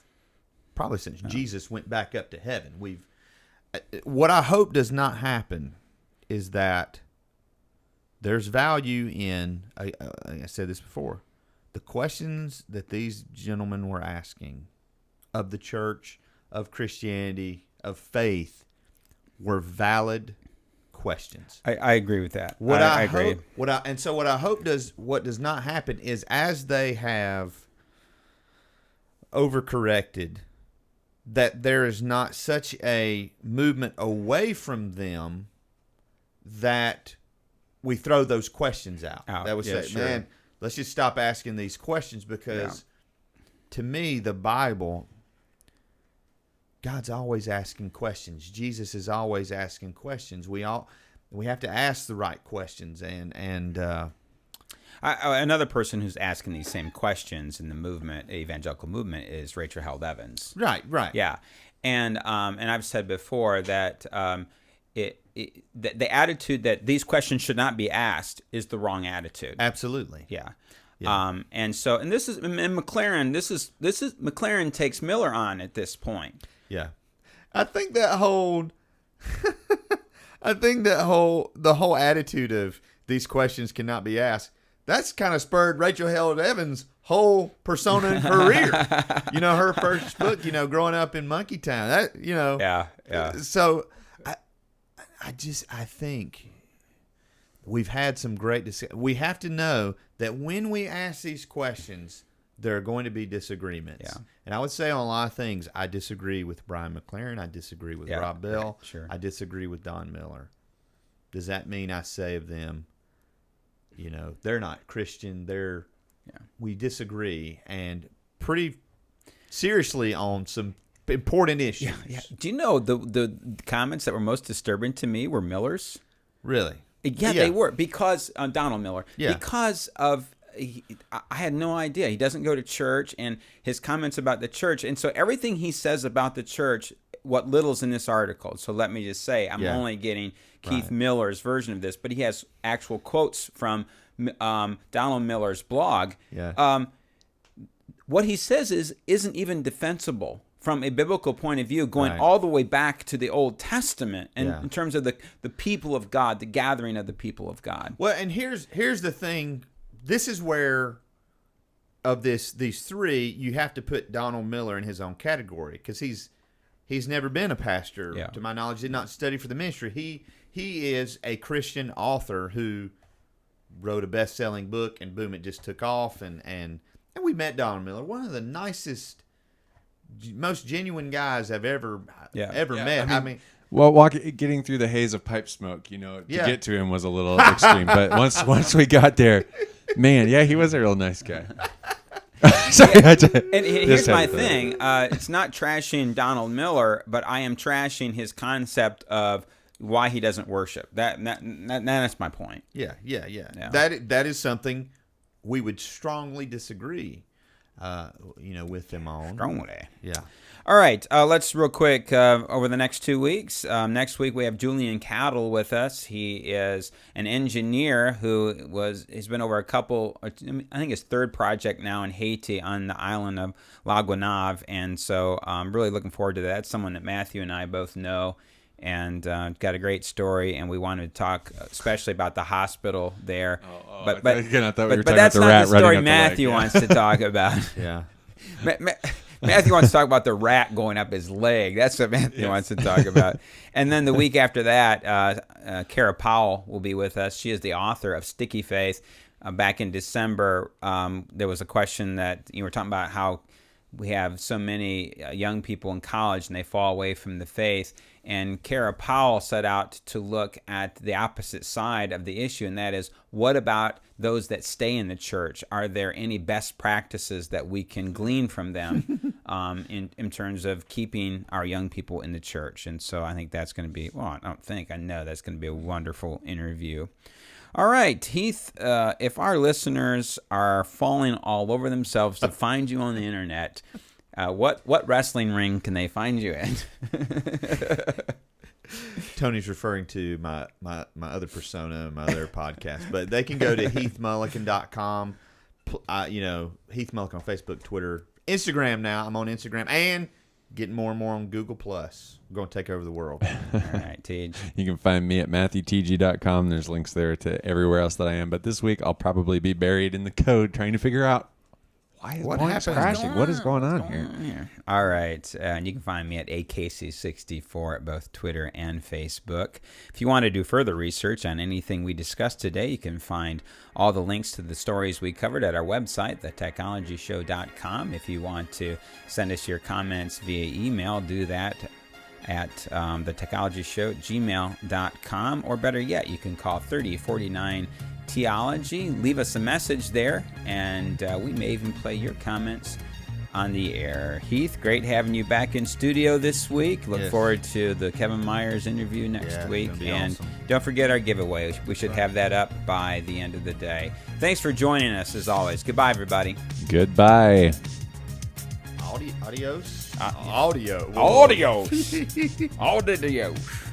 probably since Jesus went back up to heaven. What I hope does not happen is that there's value in, I said this before, the questions that these gentlemen were asking of the church, of Christianity, of faith were valid questions. I agree with that. I agree. What I hope does not happen is, as they have overcorrected, that there is not such a movement away from them that we throw those questions out. That would say, sure. Man, let's just stop asking these questions, because to me, the Bible, God's always asking questions. Jesus is always asking questions. We have to ask the right questions. And another person who's asking these same questions in the movement, evangelical movement, is Rachel Held Evans. Right. Yeah, and I've said before that the attitude that these questions should not be asked is the wrong attitude. Absolutely. Yeah. And this is McLaren. This is McLaren takes Miller on at this point. Yeah, I think the whole attitude of these questions cannot be asked, that's kind of spurred Rachel Held Evans' whole persona and career. Her first book, growing up in Monkey Town. Yeah. So I think we've had some great discussion. We have to know that when we ask these questions, there are going to be disagreements. Yeah. And I would say on a lot of things, I disagree with Brian McLaren. I disagree with Rob Bell. Sure. I disagree with Don Miller. Does that mean I say of them, they're not Christian? We disagree, and pretty seriously on some important issues. Yeah. Do you know the comments that were most disturbing to me were Miller's? Really? Yeah, they were, because Donald Miller. Yeah. Because of I had no idea. He doesn't go to church, and his comments about the church. And so everything he says about the church, what little's in this article. So let me just say, I'm only getting Keith Miller's version of this, but he has actual quotes from Donald Miller's blog. Yeah. What he says isn't even defensible from a biblical point of view, going all the way back to the Old Testament, and in terms of the people of God, the gathering of the people of God. Well, and here's the thing. This is where, of these three, you have to put Donald Miller in his own category, because he's never been a pastor. Yeah. To my knowledge, did not study for the ministry. He is a Christian author who wrote a best-selling book, and boom, it just took off. And we met Donald Miller, one of the nicest, most genuine guys I've ever met. I mean, well, getting through the haze of pipe smoke, to get to him was a little extreme. But once we got there, man, he was a real nice guy. Sorry, and here's my thing. It's not trashing Donald Miller, but I am trashing his concept of why he doesn't worship. That's my point. Yeah. That is something we would strongly disagree. with them on. Strongly. Yeah. All right, let's real quick over the next 2 weeks. Next week we have Julian Cattle with us. He is an engineer he's been over a couple, I think his third project now in Haiti on the island of La Gonave, and so I'm really looking forward to that. That's someone that Matthew and I both know, and got a great story, and we wanted to talk especially about the hospital there. But that's not the story Matthew wants to talk about. Yeah. Matthew wants to talk about the rat going up his leg. That's what Matthew wants to talk about. And then the week after that, Kara Powell will be with us. She is the author of Sticky Faith. Back in December, there was a question that you were talking about how we have so many young people in college and they fall away from the faith. And Kara Powell set out to look at the opposite side of the issue, and that is, what about those that stay in the church? Are there any best practices that we can glean from them in terms of keeping our young people in the church? And so I think that's going to be, I know that's going to be a wonderful interview. All right, Heath, if our listeners are falling all over themselves to find you on the internet, what wrestling ring can they find you in? Tony's referring to my other persona, my other podcast, but they can go to heathmullican.com. Heath Mullican on Facebook, Twitter, Instagram. Now I'm on Instagram and getting more and more on Google Plus. I'm going to take over the world. All right, Tej. You can find me at MatthewTG.com. There's links there to everywhere else that I am. But this week I'll probably be buried in the code trying to figure out what is crashing. What is going on here? All right. And you can find me at AKC64 at both Twitter and Facebook. If you want to do further research on anything we discussed today, you can find all the links to the stories we covered at our website, thetechnologyshow.com. If you want to send us your comments via email, do that at thetechnologyshow@gmail.com, or better yet, you can call 3049 Theology. Leave us a message there, and we may even play your comments on the air. Heath, great having you back in studio this week. Look forward to the Kevin Myers interview next week. And awesome. Don't forget our giveaway. We should have that up by the end of the day. Thanks for joining us, as always. Goodbye, everybody. Goodbye. Adios. Audio. Audios. Audios.